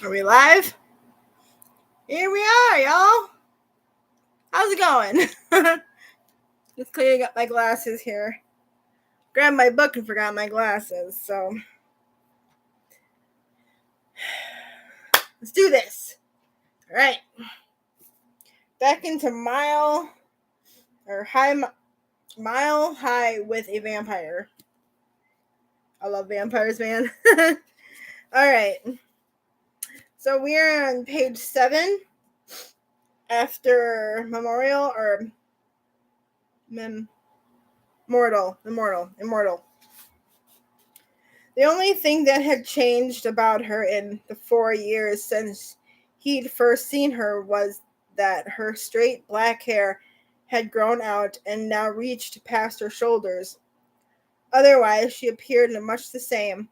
Are we live? Here we are, y'all. How's it going? Just cleaning up my glasses here. Grabbed my book and forgot my glasses, so let's do this. All right. Back into Mile High with a Vampire. I love vampires, man. All right. So we're on page 7 after Memorial or Immortal. The only thing that had changed about her in the 4 years since he'd first seen her was that her straight black hair had grown out and now reached past her shoulders. Otherwise, she appeared much the same,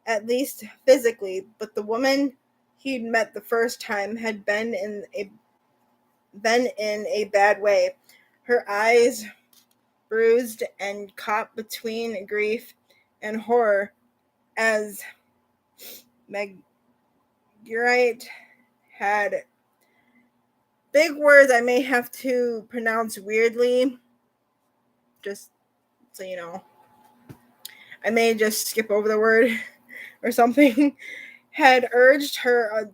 at least physically, but the woman he'd met the first time had been in a bad way. Her eyes bruised and caught between grief and horror as Marguerite had big words I may have to pronounce weirdly, just so you know. I may just skip over the word or something. Had urged her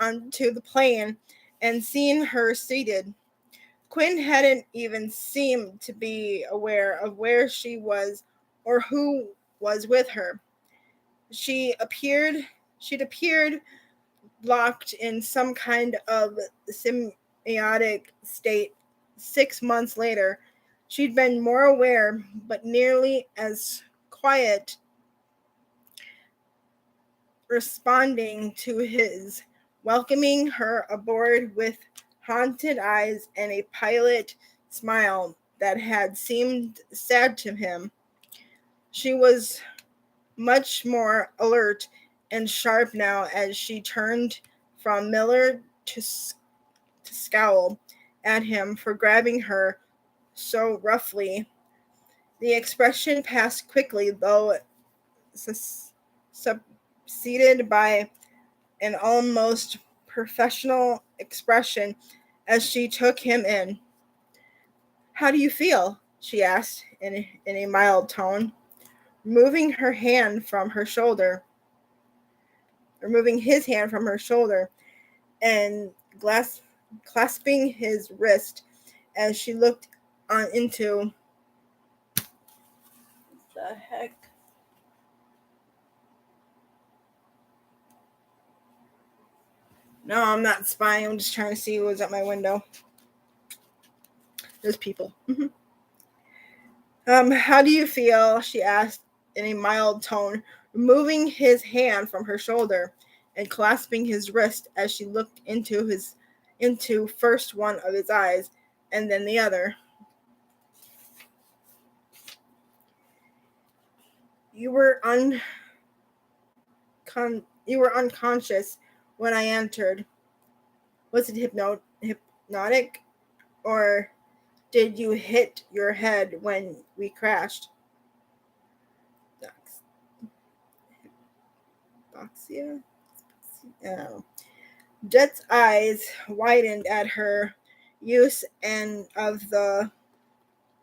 onto the plane and seen her seated. Quinn hadn't even seemed to be aware of where she was or who was with her. She'd appeared locked in some kind of symbiotic state 6 months later. She'd been more aware, but nearly as quiet, responding to his welcoming her aboard with haunted eyes and a pilot smile that had seemed sad to him. She was much more alert and sharp now as she turned from Miller to scowl at him for grabbing her so roughly. The expression passed quickly, though succeeded by an almost professional expression as she took him in. "How do you feel?" she asked in a mild tone, removing his hand from her shoulder and clasping his wrist as she looked on into the heck. No, I'm not spying. I'm just trying to see what's at my window. There's people. How do you feel? She asked in a mild tone, removing his hand from her shoulder and clasping his wrist as she looked into first one of his eyes and then the other. You were unconscious when I entered. Was it hypnotic, or did you hit your head when we crashed? Hypoxia? Oh. Jet's eyes widened at her use and of the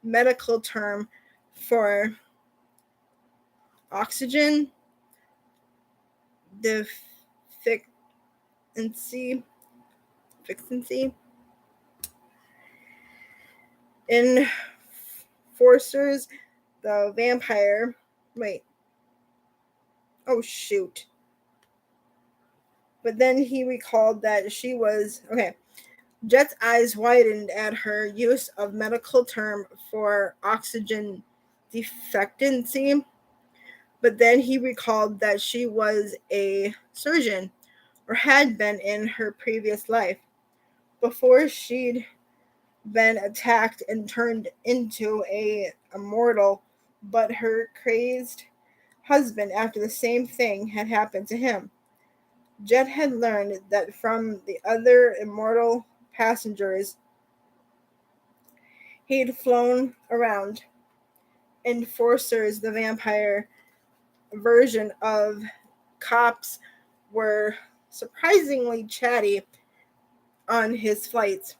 medical term for oxygen deficiency. In Forcers, the vampire. Wait. Oh, shoot. But then he recalled that she was. Okay. Jet's eyes widened at her use of medical term for oxygen deficiency. But then he recalled that she was a surgeon, or had been in her previous life, before she'd been attacked and turned into a immortal, but her crazed husband after the same thing had happened to him. Jet had learned that from the other immortal passengers he'd flown around. Enforcers, the vampire version of cops, were surprisingly chatty on his flights.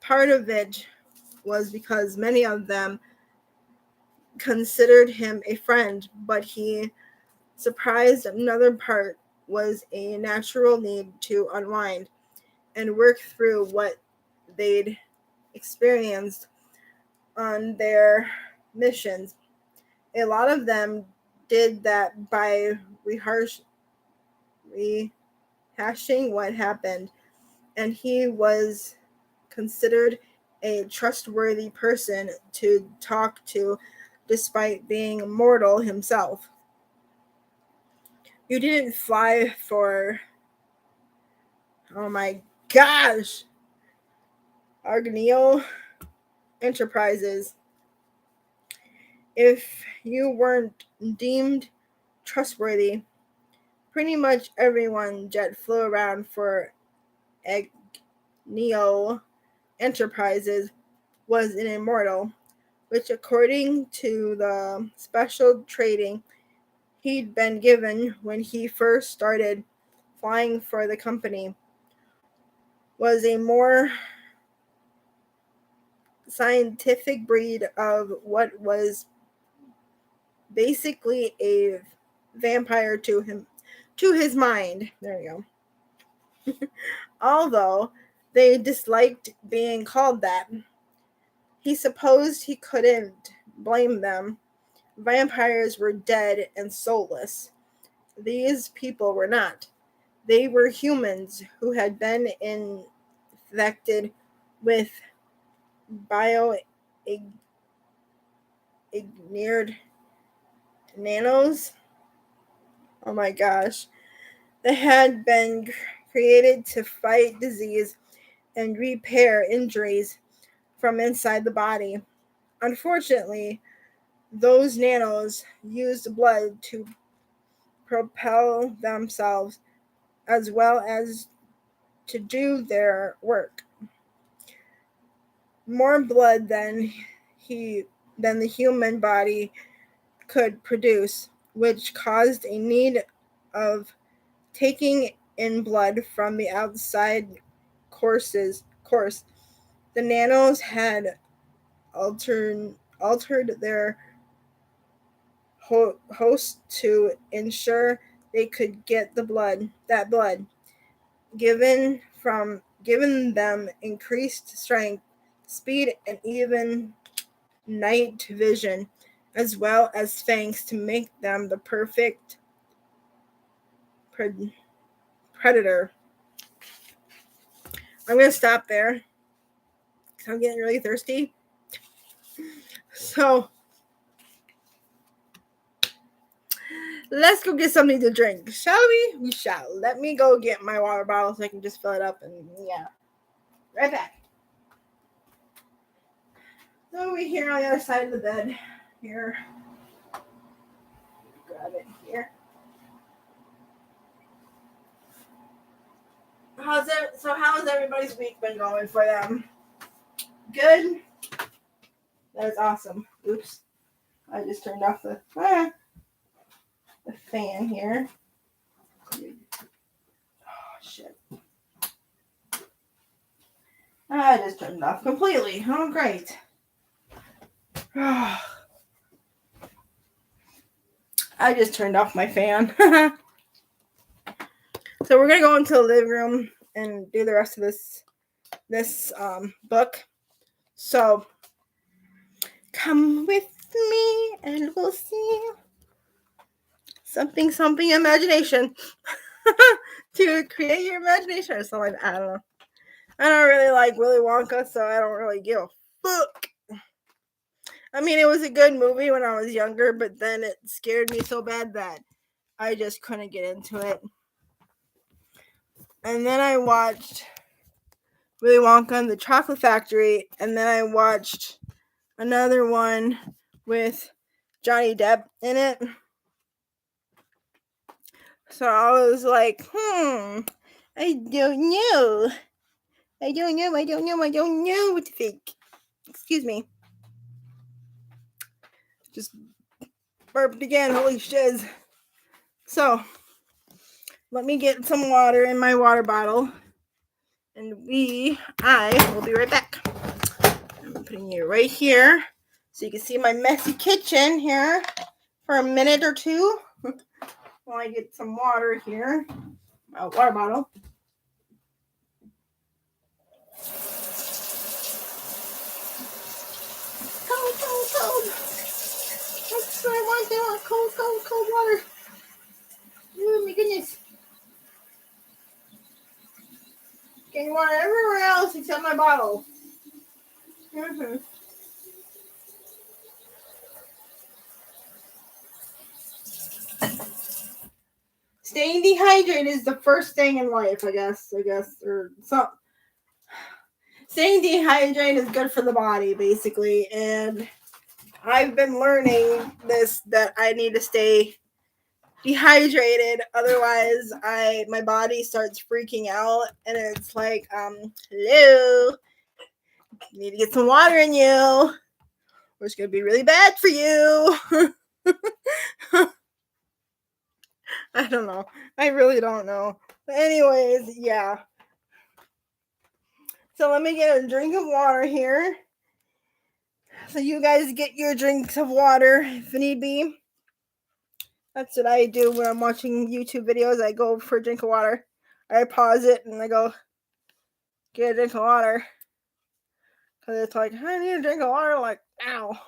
Part of it was because many of them considered him a friend, but he surprised another part was a natural need to unwind and work through what they'd experienced on their missions. A lot of them did that by rehashing what happened, and he was considered a trustworthy person to talk to despite being mortal himself. You didn't fly for, oh my gosh, Argneo Enterprises if you weren't deemed trustworthy. Pretty much everyone Jet flew around for Agneo Enterprises was an immortal, which according to the special training he'd been given when he first started flying for the company, was a more scientific breed of what was basically a vampire to his mind. There you go. Although they disliked being called that, he supposed he couldn't blame them. Vampires were dead and soulless. These people were not. They were humans who had been infected with bioengineered nanos. Oh my gosh. They had been created to fight disease and repair injuries from inside the body. Unfortunately, those nanos used blood to propel themselves as well as to do their work. More blood than the human body could produce, which caused a need of taking in blood from the outside course. The nanos had altered their host to ensure they could get that blood given them increased strength, speed, and even night vision, as well as fangs to make them the perfect predator. I'm gonna stop there because I'm getting really thirsty. So let's go get something to drink, shall we? We shall. Let me go get my water bottle so I can just fill it up, and yeah, right back. So over here on the other side of the bed, here, grab it here. How's everybody's week been going for them? Good. That's awesome. Oops, I just turned off the fan here. Oh shit. I just turned it off completely. Oh, great. I just turned off my fan. So we're going to go into the living room and do the rest of this book. So come with me and we'll see something imagination. To create your imagination or something. I don't know. I don't really like Willy Wonka, so I don't really give a fuck. I mean, it was a good movie when I was younger, but then it scared me so bad that I just couldn't get into it. And then I watched Willy Wonka and the Chocolate Factory, and then I watched another one with Johnny Depp in it. So I was like, I don't know. I don't know what to think. Excuse me. Just burped again, holy shiz. So, let me get some water in my water bottle. And I will be right back. I'm putting you right here so you can see my messy kitchen here for a minute or two while I get some water here. My water bottle. Cold. That's what I want. I want cold water. Oh my goodness. Getting water everywhere else except my bottle. Mm-hmm. Staying dehydrated is the first thing in life, I guess, or something. Staying dehydrated is good for the body, basically, and I've been learning this, that I need to stay dehydrated, otherwise my body starts freaking out, and it's like, hello, you need to get some water in you, or it's gonna be really bad for you. I don't know. I really don't know. But anyways, yeah. So let me get a drink of water here. So you guys get your drinks of water if need be. That's what I do when I'm watching YouTube videos. I go for a drink of water. I pause it and I go get a drink of water. Because it's like, I need a drink of water. Like, ow.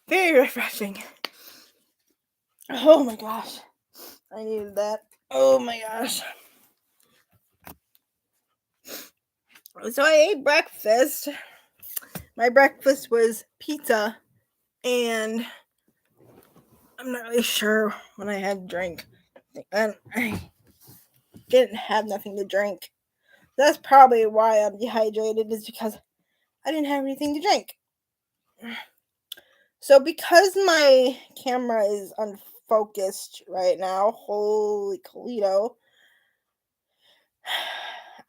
Very refreshing. Oh my gosh. I needed that. Oh my gosh. So I ate breakfast. My breakfast was pizza, and I'm not really sure when I had drink. And I didn't have nothing to drink. That's probably why I'm dehydrated, is because I didn't have anything to drink. So because my camera is unfocused right now, holy Colito,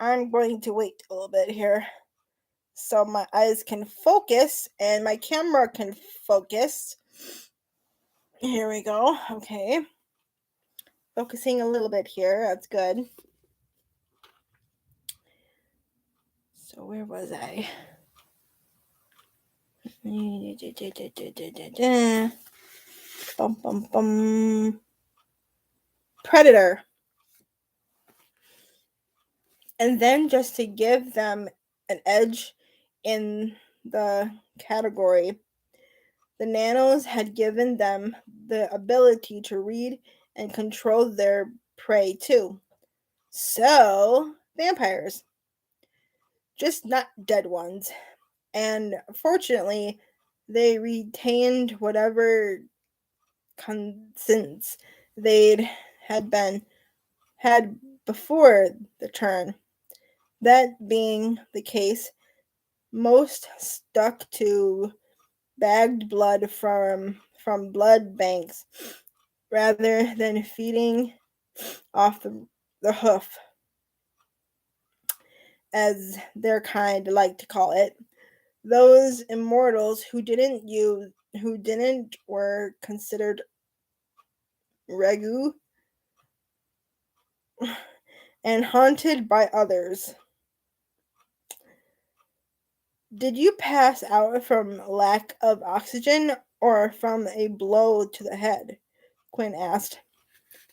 I'm going to wait a little bit here so my eyes can focus and my camera can focus. Here we go. Okay. Focusing a little bit here. That's good. So where was I? Predator. And then just to give them an edge in the category, the nanos had given them the ability to read and control their prey too. So, vampires. Just not dead ones. And fortunately, they retained whatever conscience they'd had before the turn. That being the case, most stuck to bagged blood from blood banks rather than feeding off the hoof, as their kind like to call it. Those immortals who didn't were considered regu and haunted by others. Did you pass out from lack of oxygen or from a blow to the head? Quinn asked,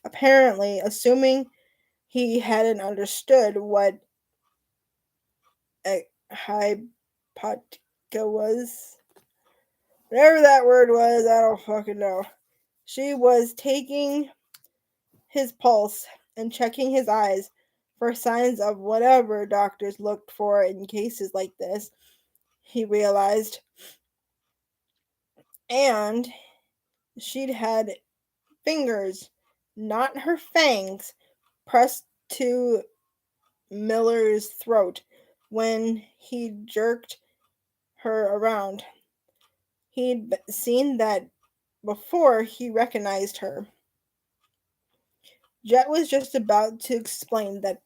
apparently assuming he hadn't understood what a hypotica was. Whatever that word was, I don't fucking know. She was taking his pulse and checking his eyes for signs of whatever doctors looked for in cases like this, he realized. And she'd had fingers, not her fangs, pressed to Miller's throat when he jerked her around. He'd seen that before he recognized her. Jet was just about to explain that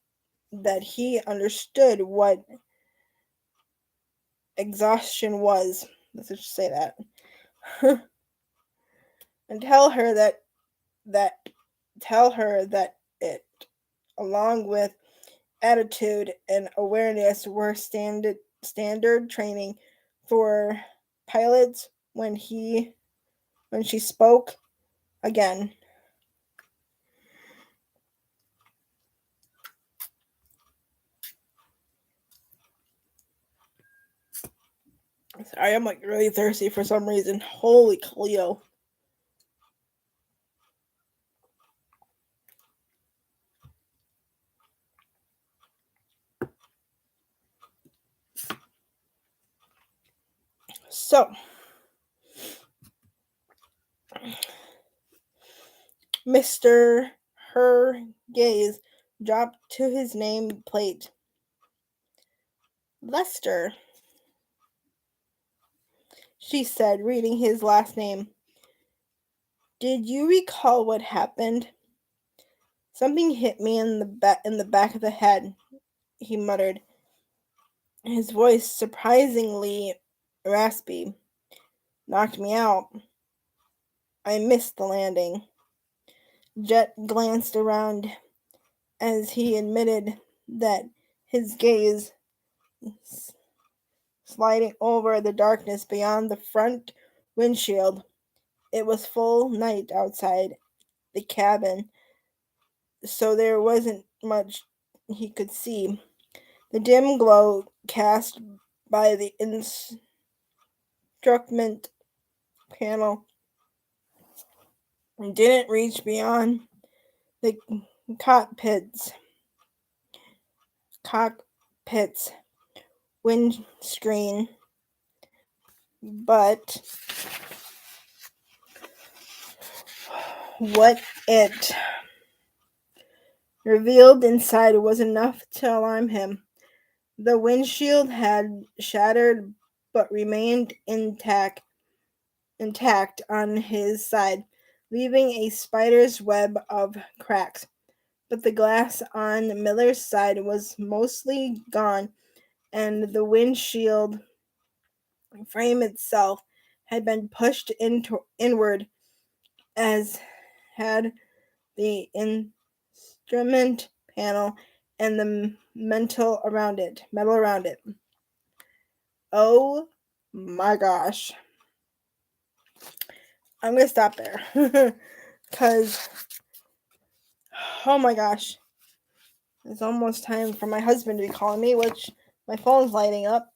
that he understood what exhaustion was. Let's just say that. And that tell her that it, along with attitude and awareness, were standard training for pilots when she spoke again. Sorry, I'm like really thirsty for some reason. Holy Cleo. So, Mr. Her gaze dropped to his name plate. Lester, she said, reading his last name. Did you recall what happened? Something hit me in the back of the head, he muttered, his voice surprisingly raspy. Knocked me out. I missed the landing. Jet glanced around as he admitted that his gaze sliding over the darkness beyond the front windshield. It was full night outside the cabin, so there wasn't much he could see. The dim glow cast by the instrument panel didn't reach beyond the cockpit's cockpit's windscreen, but what it revealed inside was enough to alarm him. The windshield had shattered but remained intact on his side, leaving a spider's web of cracks. But the glass on Miller's side was mostly gone, and the windshield frame itself had been pushed inward, as had the instrument panel and the metal around it. Oh my gosh. I'm gonna stop there. Cause oh my gosh. It's almost time for my husband to be calling me, which my phone's lighting up.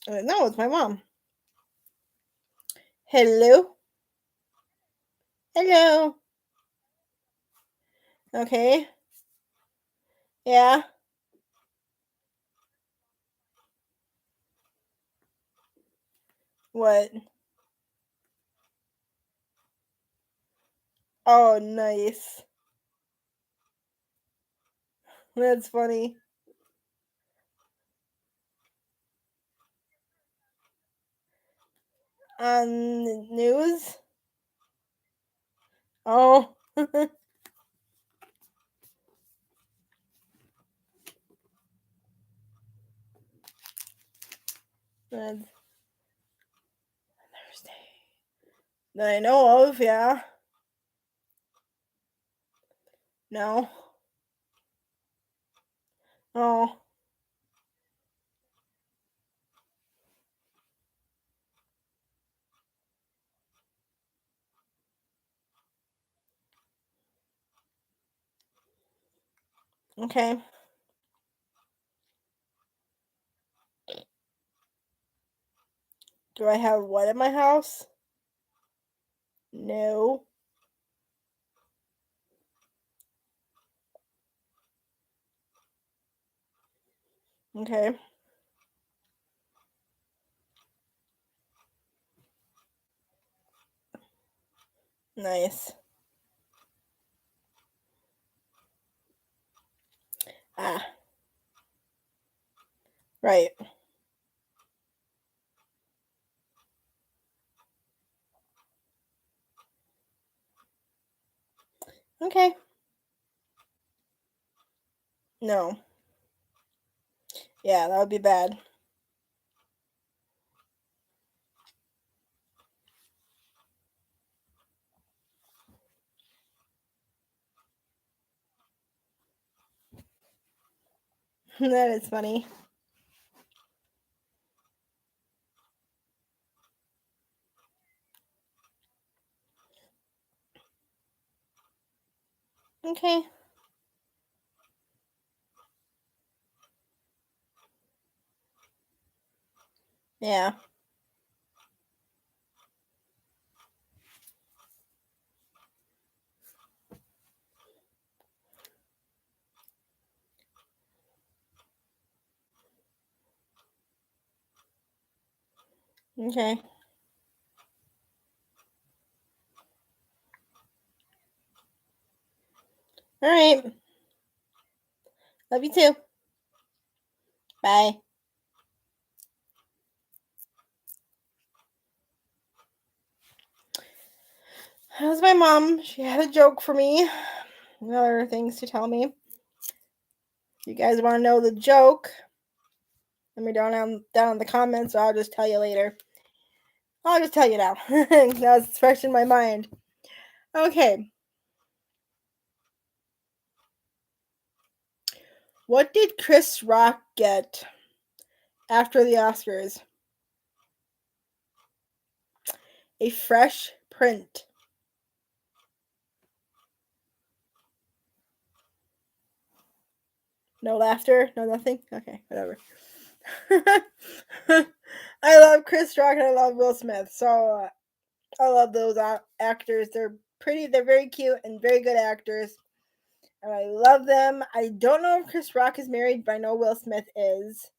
No, it's my mom. Hello? Hello. Okay. Yeah. What? Oh, nice. That's funny. On the news? Oh. That's Thursday. That I know of, yeah. No. Oh. Okay. Do I have what at my house? No. Okay. Nice. Ah. Right. Okay. No. Yeah, that would be bad. That is funny. Okay. Yeah. Okay. All right. Love you too. Bye. How's my mom? She had a joke for me. Other things to tell me. If you guys want to know the joke, let me down in the comments, or I'll just tell you later. I'll just tell you now. Now it's fresh in my mind. Okay. What did Chris Rock get after the Oscars? A fresh print. No laughter? No nothing? Okay, whatever. I love Chris Rock and I love Will Smith. So I love those actors. They're very cute and very good actors. And I love them. I don't know if Chris Rock is married, but I know Will Smith is.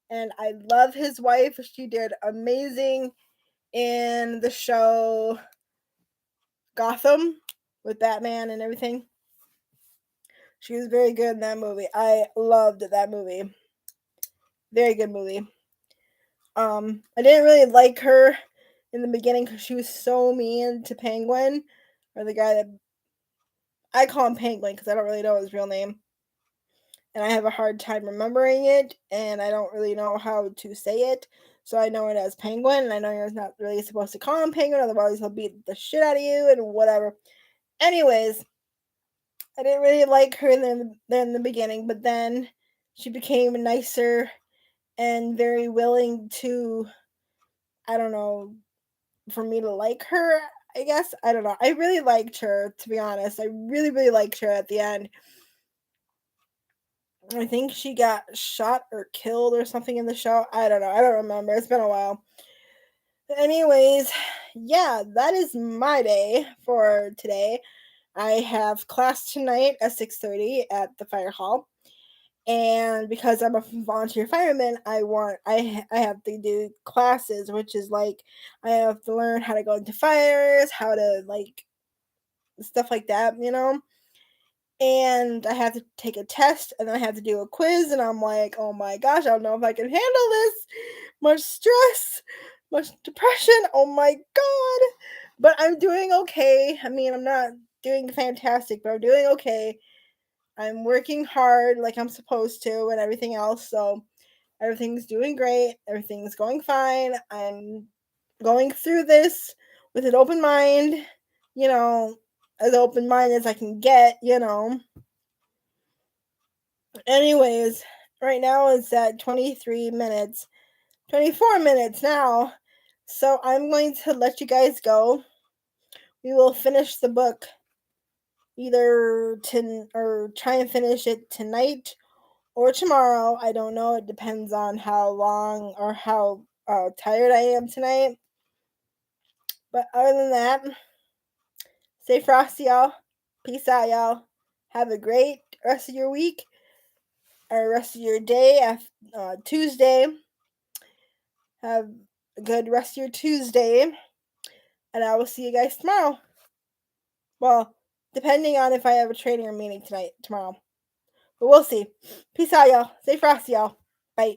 And I love his wife. She did amazing in the show Gotham with Batman and everything. She was very good in that movie. I loved that movie. Very good movie. I didn't really like her in the beginning because she was so mean to Penguin, or the guy that I call him Penguin because I don't really know his real name, and I have a hard time remembering it, and I don't really know how to say it. So I know it as Penguin, and I know you're not really supposed to call him Penguin, otherwise he'll beat the shit out of you and whatever. Anyways, I didn't really like her in the beginning, but then she became nicer and very willing to, I don't know, for me to like her, I guess. I don't know. I really liked her, to be honest. I really, really liked her at the end. I think she got shot or killed or something in the show. I don't know. I don't remember. It's been a while. Anyways, yeah, that is my day for today. I have class tonight at 6:30 at the fire hall. And because I'm a volunteer fireman, I have to do classes, which is like I have to learn how to go into fires, how to like stuff like that, you know. And I have to take a test, and then I have to do a quiz, and I'm like, oh my gosh, I don't know if I can handle this. Much stress, much depression. Oh my god! But I'm doing okay. I mean, I'm not doing fantastic, but I'm doing okay. I'm working hard like I'm supposed to and everything else. So everything's doing great. Everything's going fine. I'm going through this with an open mind, you know, as open minded as I can get, you know. Anyways, right now it's at 23 minutes, 24 minutes now. So I'm going to let you guys go. We will finish the book either or try and finish it tonight or tomorrow. I don't know. It depends on how long or how tired I am tonight. But other than that, stay frosty, y'all. Peace out, y'all. Have a great rest of your week or rest of your day. Tuesday. Have a good rest of your Tuesday. And I will see you guys tomorrow. Well, depending on if I have a training or meeting tomorrow. But we'll see. Peace out, y'all. Stay frosty, y'all. Bye.